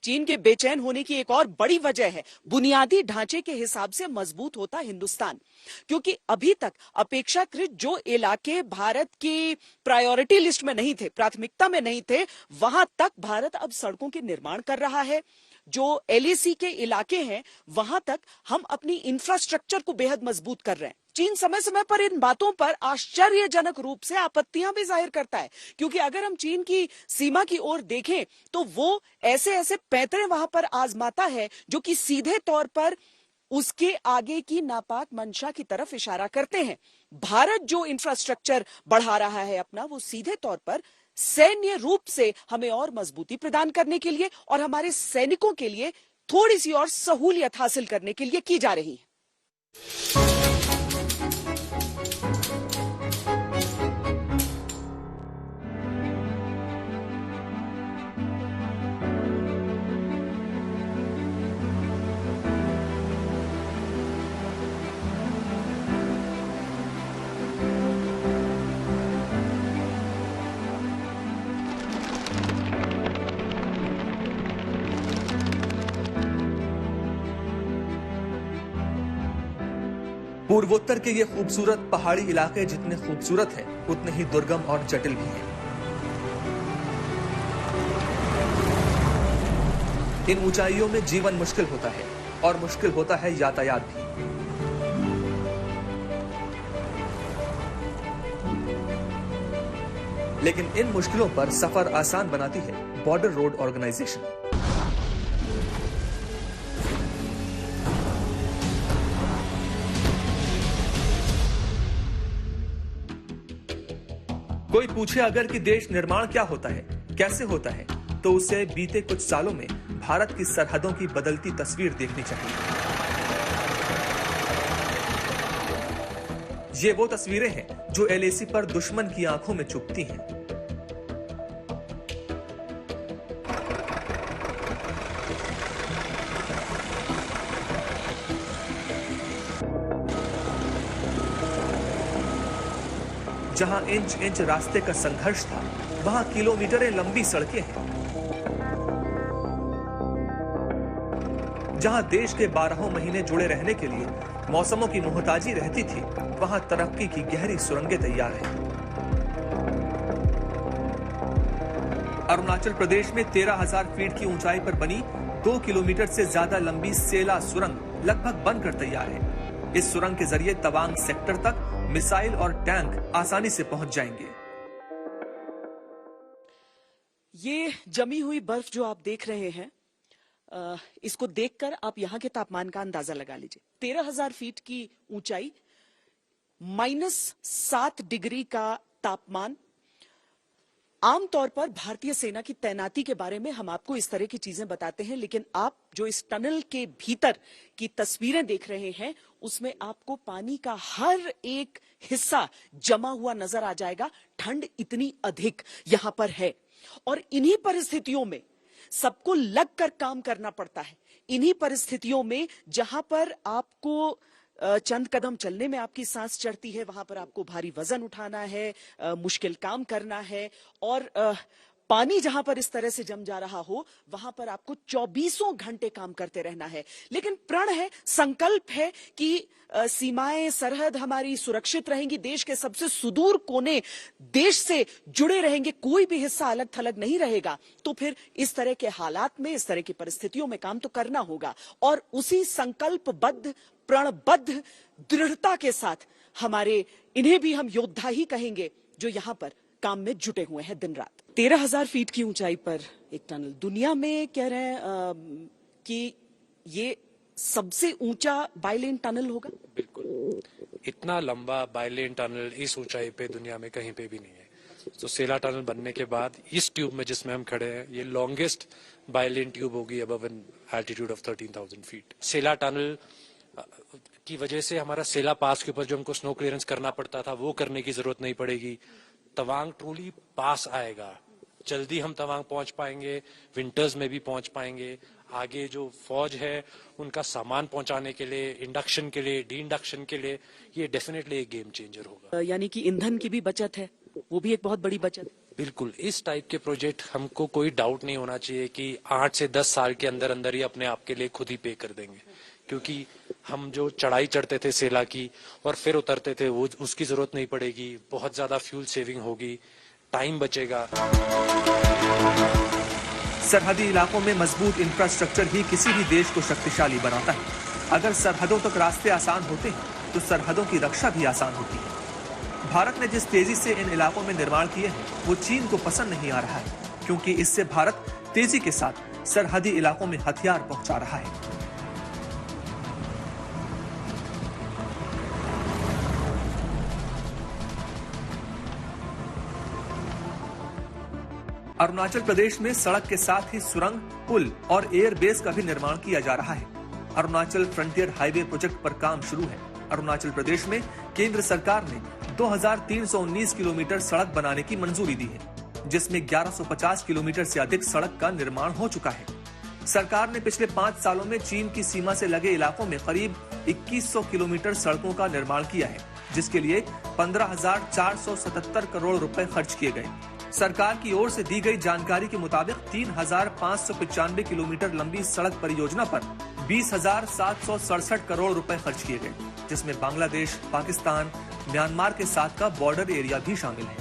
चीन के बेचैन होने की एक और बड़ी वजह है बुनियादी ढांचे के हिसाब से मजबूत होता हिंदुस्तान, क्योंकि अभी तक अपेक्षाकृत जो इलाके भारत की प्रायोरिटी लिस्ट में नहीं थे, प्राथमिकता में नहीं थे, वहां तक भारत अब सड़कों के निर्माण कर रहा है। जो एलएसी के इलाके हैं वहां तक हम अपनी इंफ्रास्ट्रक्चर को बेहद मजबूत कर रहे हैं। चीन समय समय पर इन बातों पर आश्चर्यजनक रूप से आपत्तियां भी जाहिर करता है, क्योंकि अगर हम चीन की सीमा की ओर देखें तो वो ऐसे ऐसे पैंतरे वहां पर आजमाता है जो कि सीधे तौर पर उसके आगे की नापाक मंशा की तरफ इशारा करते हैं। भारत जो इंफ्रास्ट्रक्चर बढ़ा रहा है अपना, वो सीधे तौर पर सैन्य रूप से हमें और मजबूती प्रदान करने के लिए और हमारे सैनिकों के लिए थोड़ी सी और सहूलियत हासिल करने के लिए की जा रही है। पूर्वोत्तर के ये खूबसूरत पहाड़ी इलाके जितने खूबसूरत हैं, उतने ही दुर्गम और जटिल भी हैं। इन ऊंचाइयों में जीवन मुश्किल होता है और मुश्किल होता है यातायात भी। लेकिन इन मुश्किलों पर सफर आसान बनाती है बॉर्डर रोड ऑर्गेनाइजेशन। कोई पूछे अगर कि देश निर्माण क्या होता है, कैसे होता है, तो उसे बीते कुछ सालों में भारत की सरहदों की बदलती तस्वीर देखनी चाहिए। ये वो तस्वीरें हैं जो एलएसी पर दुश्मन की आंखों में चुभती हैं। जहां इंच इंच रास्ते का संघर्ष था, वहां किलोमीटरें लंबी सड़कें हैं। जहां देश के 12 महीने जुड़े रहने के लिए मौसमों की मोहताजी रहती थी, वहां तरक्की की गहरी सुरंगें तैयार हैं। अरुणाचल प्रदेश में 13,000 फीट की ऊंचाई पर बनी 2 किलोमीटर से ज्यादा लंबी सेला सुरंग लगभग बनकर तैयार है। इस सुरंग के जरिए तवांग सेक्टर तक मिसाइल और टैंक आसानी से पहुंच जाएंगे। ये जमी हुई बर्फ जो आप देख रहे हैं, इसको देखकर आप यहां के तापमान का अंदाजा लगा लीजिए। 13,000 फीट की ऊंचाई, -7 डिग्री का तापमान। आमतौर पर भारतीय सेना की तैनाती के बारे में हम आपको इस तरह की चीजें बताते हैं, लेकिन आप जो इस टनल के भीतर की तस्वीरें देख रहे हैं, उसमें आपको पानी का हर एक हिस्सा जमा हुआ नजर आ जाएगा। ठंड इतनी अधिक यहां पर है और इन्हीं परिस्थितियों में सबको लगकर काम करना पड़ता है। इन्हीं परिस्थितियों में जहां पर आपको चंद कदम चलने में आपकी सांस चढ़ती है, वहां पर आपको भारी वजन उठाना है, मुश्किल काम करना है और पानी जहां पर इस तरह से जम जा रहा हो, वहां पर आपको 24 घंटे काम करते रहना है। लेकिन प्रण है, संकल्प है कि सीमाएं, सरहद हमारी सुरक्षित रहेंगी, देश के सबसे सुदूर कोने देश से जुड़े रहेंगे, कोई भी हिस्सा अलग थलग नहीं रहेगा। तो फिर इस तरह के हालात में, इस तरह की परिस्थितियों में काम तो करना होगा और उसी संकल्पबद्ध, प्रणबद्ध दृढ़ता के साथ हमारे, इन्हें भी हम योद्धा ही कहेंगे, जो यहां पर काम में जुटे हुए हैं दिन रात। 13,000 फीट की ऊंचाई पर एक टनल, दुनिया में कह रहे हैं कि ये सबसे ऊंचा बाइलेन टनल होगा। बिल्कुल, इतना लंबा बाइलेन टनल इस ऊंचाई पे दुनिया में कहीं पे भी नहीं है। तो सेला टनल बनने के बाद इस ट्यूब में जिसमें हम खड़े हैं, ये लॉन्गेस्ट बाइलेन ट्यूब होगी above an altitude of 13,000 feet. Sela tunnel की वजह से हमारा सेला पास के ऊपर जो हमको स्नो क्लियरेंस करना पड़ता था, वो करने की जरूरत नहीं पड़ेगी। तवांग ट्रूली पास आएगा, जल्दी हम तवांग पहुंच पाएंगे, विंटर्स में भी पहुंच पाएंगे। आगे जो फौज है उनका सामान पहुंचाने के लिए, इंडक्शन के लिए, डी इंडक्शन के लिए, ये डेफिनेटली एक गेम चेंजर होगा। यानी कि ईंधन की भी बचत है, वो भी एक बहुत बड़ी बचत। बिल्कुल, इस टाइप के प्रोजेक्ट हमको कोई डाउट नहीं होना चाहिए कि 8 से 10 साल के अंदर अंदर ही अपने आप के लिए खुद ही पे कर देंगे, क्योंकि हम जो चढ़ाई चढ़ते थे सेला की और फिर उतरते थे, वो उसकी जरूरत नहीं पड़ेगी, बहुत ज्यादा फ्यूल सेविंग होगी, टाइम बचेगा। सरहदी इलाकों में मजबूत इंफ्रास्ट्रक्चर ही किसी भी देश को शक्तिशाली बनाता है। अगर सरहदों तक रास्ते आसान होते हैं तो सरहदों की रक्षा भी आसान होती है। भारत ने जिस तेजी से इन इलाकों में निर्माण किए हैं वो चीन को पसंद नहीं आ रहा है, क्योंकि इससे भारत तेजी के साथ सरहदी इलाकों में हथियार पहुंचा रहा है। अरुणाचल प्रदेश में सड़क के साथ ही सुरंग, पुल और एयर बेस का भी निर्माण किया जा रहा है। अरुणाचल फ्रंटियर हाईवे प्रोजेक्ट पर काम शुरू है। अरुणाचल प्रदेश में केंद्र सरकार ने 2319 किलोमीटर सड़क बनाने की मंजूरी दी है, जिसमें 1150 किलोमीटर से अधिक सड़क का निर्माण हो चुका है। सरकार ने पिछले 5 सालों में चीन की सीमा से लगे इलाकों में करीब 2100 किलोमीटर सड़कों का निर्माण किया है, जिसके लिए 15,477 करोड़ रुपए खर्च किए गए। सरकार की ओर से दी गई जानकारी के मुताबिक 3,595 किलोमीटर लंबी सड़क परियोजना पर 20,767 करोड़ रुपए खर्च किए गए, जिसमें बांग्लादेश, पाकिस्तान, म्यांमार के साथ का बॉर्डर एरिया भी शामिल है।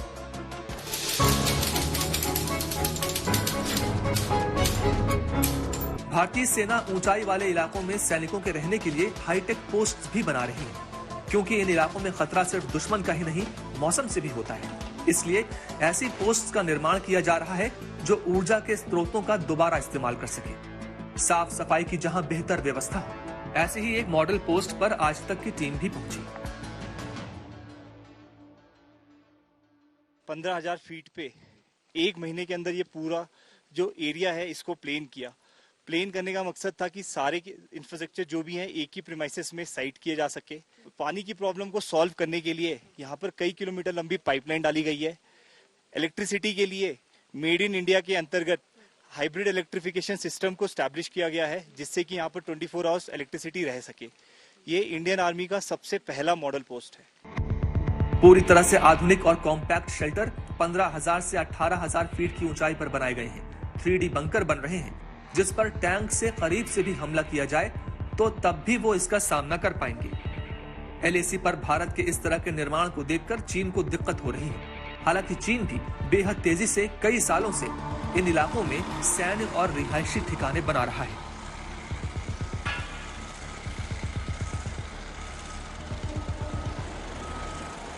भारतीय सेना ऊंचाई वाले इलाकों में सैनिकों के रहने के लिए हाईटेक पोस्ट भी बना रही है, क्योंकि इन इलाकों में खतरा सिर्फ दुश्मन का ही नहीं, मौसम से भी होता है। इसलिए ऐसी पोस्ट का निर्माण किया जा रहा है जो ऊर्जा के स्रोतों का दोबारा इस्तेमाल कर सके। साफ सफाई की जहां बेहतर व्यवस्था हो, ऐसे ही एक मॉडल पोस्ट पर आज तक की टीम भी पहुंची। 15,000 फीट पे 1 महीने के अंदर ये पूरा जो एरिया है इसको प्लेन किया। प्लेन करने का मकसद था कि सारे इंफ्रास्ट्रक्चर जो भी हैं एक ही प्रीमाइसेस में साइट किए जा सके। पानी की प्रॉब्लम को सॉल्व करने के लिए यहाँ पर कई किलोमीटर लंबी पाइपलाइन डाली गई है। इलेक्ट्रिसिटी के लिए मेड इन इंडिया के अंतर्गत हाइब्रिड इलेक्ट्रिफिकेशन सिस्टम को स्टैब्लिश किया गया है, जिससे कि यहाँ पर 24 आवर्स इलेक्ट्रिसिटी रह सके। ये इंडियन आर्मी का सबसे पहला मॉडल पोस्ट है। पूरी तरह से आधुनिक और कॉम्पैक्ट शेल्टर 15,000 से 18,000 फीट की ऊंचाई पर बनाए गए हैं। 3D बंकर बन रहे हैं, जिस पर टैंक से करीब से भी हमला किया जाए तो तब भी वो इसका सामना कर पाएंगे। LAC पर भारत के इस तरह के निर्माण को देखकर चीन को दिक्कत हो रही है। हालांकि चीन भी बेहद तेजी से कई सालों से इन इलाकों में सैन्य और रिहायशी ठिकाने बना रहा है।